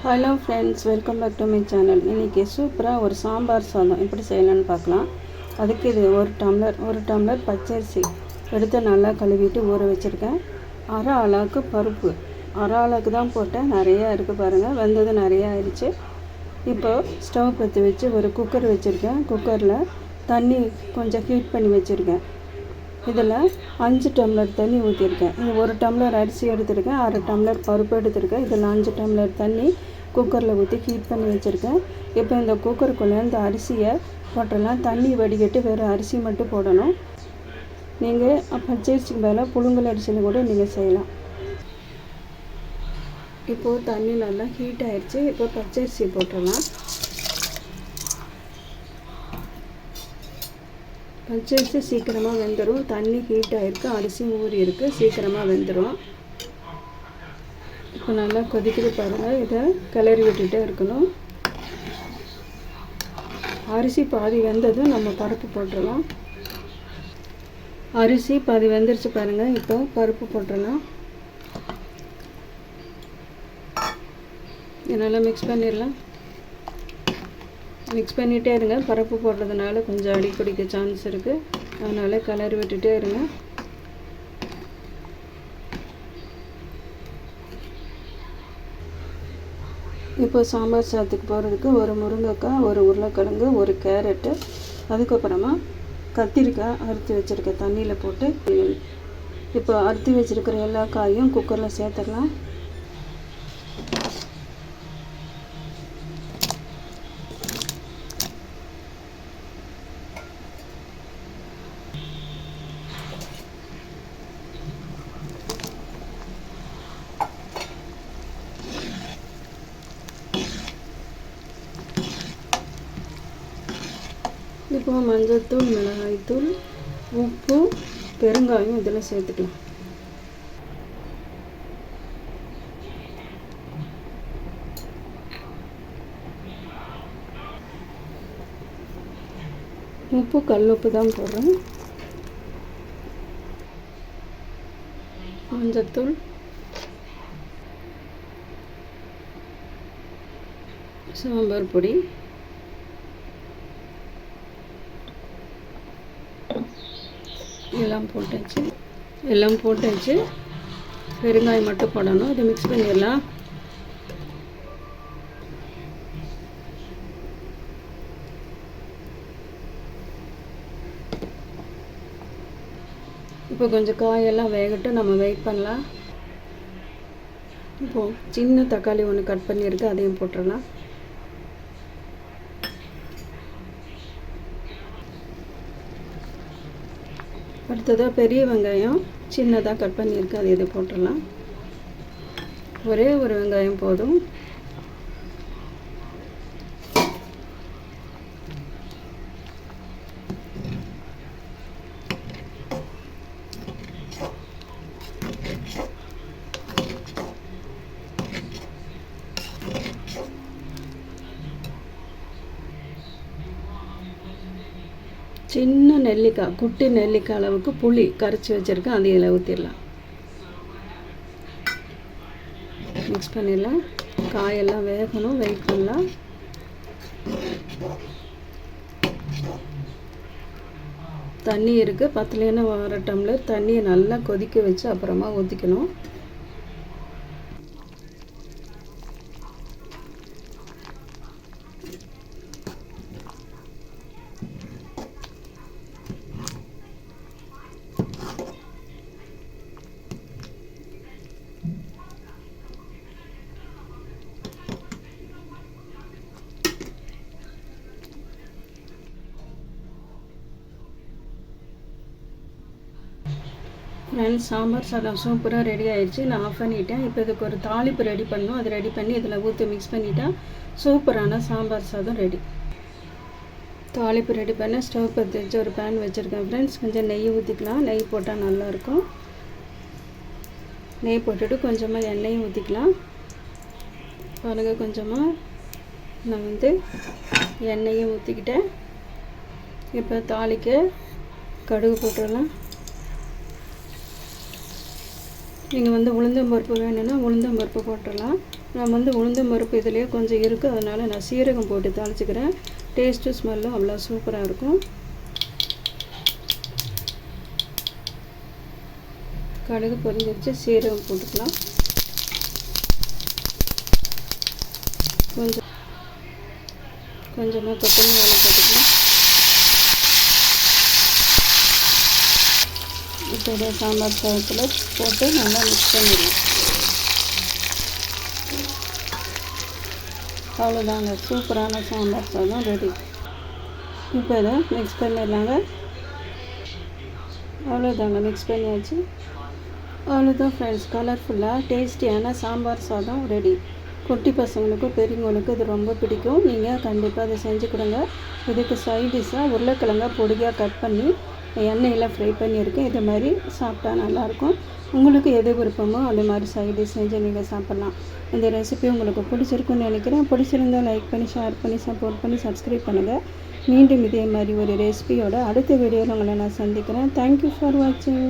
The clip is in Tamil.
Hello friends, welcome back to my channel. இன்றைக்கி சூப்பராக ஒரு சாம்பார் சாதம் எப்படி செய்யலான்னு பார்க்கலாம். அதுக்கு இது ஒரு டம்ளர் பச்சரிசி எடுத்து நல்லா கழுவிட்டு ஊற வச்சுருக்கேன். அரை அளவுக்கு பருப்பு, அரை அளவுக்கு தான் போட்டேன், நிறையா இருக்குது பாருங்கள், வெந்தது நிறையா ஆயிடுச்சு. இப்போ ஸ்டவ் பற்றி வச்சு ஒரு குக்கர் வச்சுருக்கேன். குக்கரில் தண்ணி கொஞ்சம் ஹீட் பண்ணி வச்சுருக்கேன். இதில் 5 டம்ளர் தண்ணி ஊற்றிருக்கேன். இது 1 டம்ளர் அரிசி எடுத்துருக்கேன், அரை டம்ளர் பருப்பு எடுத்துருக்கேன். இதில் 5 டம்ளர் தண்ணி குக்கரில் ஊற்றி ஹீட் பண்ணி வச்சுருக்கேன். இப்போ இந்த குக்கருக்குள்ளே இந்த அரிசியை போட்டுடலாம். தண்ணி வடிகட்டி வெறும் அரிசி மட்டும் போடணும். நீங்கள் பச்சரிசிக்கு மேலே புழுங்கல் அரிசியில் கூட நீங்கள் செய்யலாம். இப்போது தண்ணி நல்லா ஹீட் ஆகிடுச்சு. இப்போ பச்சரிசி போட்டுடலாம். பச்சரிசி சீக்கிரமாக வெந்துடும். தண்ணி ஹீட் ஆகிருக்கு, அரிசி ஊறி இருக்குது, சீக்கிரமாக வெந்துடும். இப்போ நல்லா கொதிக்குது பாருங்கள். இதை கிளறி விட்டுகிட்டே இருக்கணும். அரிசி பாதி வெந்ததும் நம்ம பருப்பு போட்டுடலாம். அரிசி பாதி வெந்துருச்சு பாருங்கள். இப்போ பருப்பு போட்டுடலாம். நல்லா மிக்ஸ் பண்ணிடலாம். மிக்ஸ் பண்ணிகிட்டே இருங்க. பருப்பு போடுறதுனால கொஞ்சம் அடி பிடிக்க சான்ஸ் இருக்குது, அதனால் கிளறி விட்டுகிட்டே இருங்க. இப்போ சாம்பார் சாதத்துக்கு போகிறதுக்கு ஒரு முருங்கைக்காய், ஒரு உருளைக்கிழங்கு, ஒரு கேரட்டு, அதுக்கப்புறமா கத்திரிக்காய் அறுத்து வச்சுருக்க தண்ணியில் போட்டு இப்போ அறுத்து வச்சுருக்கிற எல்லா காயும் குக்கரில் சேர்த்துடலாம். இப்போ மஞ்சள்தூள், மிளகாய்த்தூள், உப்பு, பெருங்காயம் இதில் சேர்த்துக்கலாம். உப்பு கல்லுப்பு தான் போடுறேன். மஞ்சள்தூள், சாம்பார் பொடி, எல்லாம் போட்டாச்சு. பெருங்காயம் மட்டும் போடணும். இதை மிக்ஸ் பண்ணிடலாம். இப்போ கொஞ்சம் காயெல்லாம் வேகட்டும், நம்ம வெயிட் பண்ணலாம். இப்போது சின்ன தக்காளி ஒன்று கட் பண்ணியிருக்கு, அதையும் போட்டுடலாம். அடுத்ததாக பெரிய வெங்காயம் சின்னதாக கட் பண்ணியிருக்கு, அது இதை போட்டுடலாம். ஒரே ஒரு வெங்காயம் போதும். சின்ன நெல்லிக்காய், குட்டி நெல்லிக்காய் அளவுக்கு புளி கரைச்சி வச்சுருக்கேன், அது இதில் ஊற்றிடலாம். மிக்ஸ் பண்ணிடலாம். காயெல்லாம் வேகணும், வெயிட் பண்ணலாம். தண்ணி இருக்குது, பத்தலைன்னு 1 டம்ளர் தண்ணியை நல்லா கொதிக்க வச்சு அப்புறமா ஊற்றிக்கணும். ஃப்ரெண்ட்ஸ், சாம்பார் சாதம் சூப்பராக ரெடி ஆகிடுச்சு. நான் ஆஃப் பண்ணிவிட்டேன். இப்போ இதுக்கு ஒரு தாளிப்பு ரெடி பண்ணணும். அது ரெடி பண்ணி இதில் ஊற்றி மிக்ஸ் பண்ணிவிட்டேன். சூப்பரான சாம்பார் சாதம் ரெடி. தாளிப்பு ரெடி பண்ண ஸ்டவ் பற்றி வச்சு ஒரு பேன் வச்சுருக்கேன். ஃப்ரெண்ட்ஸ், கொஞ்சம் நெய் ஊற்றிக்கலாம். நெய் போட்டால் நல்லாயிருக்கும். நெய் போட்டுட்டு கொஞ்சமாக எண்ணெயும் ஊற்றிக்கலாம். பாருங்கள், கொஞ்சமாக நான் எண்ணெயும் ஊற்றிக்கிட்டேன். இப்போ தாளிக்க கடுகு போட்டுடலாம். நீங்கள் உளுந்தம் பருப்பு வேணும்னா உளுந்தம் பருப்பு போட்டுடலாம். நான் வந்து உளுந்தம் பருப்பு இதிலேயே கொஞ்சம் இருக்குது, அதனால் நான் சீரகம் போட்டு தாளிச்சுக்கிறேன். டேஸ்ட்டு ஸ்மெல்லும் அவ்வளோ சூப்பராக இருக்கும். கடுகு பொரிஞ்சிருச்சு, சீரகம் போட்டுக்கலாம். கொஞ்சமாக கொத்தமல்லி இலை போட்டுக்கலாம். இப்போ சாம்பார் சாதத்தில் போட்டு நல்லா மிக்ஸ் பண்ணிடலாம். அவ்வளோதாங்க, சூப்பரான சாம்பார் சாதம் ரெடி. இப்போ இதை மிக்ஸ் பண்ணிடலாங்க. அவ்வளோதாங்க, மிக்ஸ் பண்ணியாச்சு. அவ்வளோதான் ஃப்ரெண்ட்ஸ், கலர்ஃபுல்லாக டேஸ்டியான சாம்பார் சாதம் ரெடி. குட்டி பசங்களுக்கும் பெரியவங்களுக்கும் இது ரொம்ப பிடிக்கும். நீங்கள் கண்டிப்பாக அதை செஞ்சு கொடுங்க. இதுக்கு சைடிஷ்ஷாக உருளைக்கிழங்கை பொடியாக கட் பண்ணி எண்ணெயில் ஃப்ரை பண்ணியிருக்கேன். இது மாதிரி சாப்பிட்டா நல்லாயிருக்கும். உங்களுக்கு எது விருப்பமோ அது மாதிரி சைடிஷ் செஞ்சு நீங்கள் சாப்பிட்லாம். இந்த ரெசிபி உங்களுக்கு பிடிச்சிருக்குன்னு நினைக்கிறேன். பிடிச்சிருந்தால் லைக் பண்ணி, ஷேர் பண்ணி, சப்போர்ட் பண்ணி, சப்ஸ்கிரைப் பண்ணுங்கள். மீண்டும் இதே மாதிரி ஒரு ரெசிபியோட அடுத்த வீடியோவில் உங்களை நான் சந்திக்கிறேன். தேங்க்யூ ஃபார் வாட்சிங்.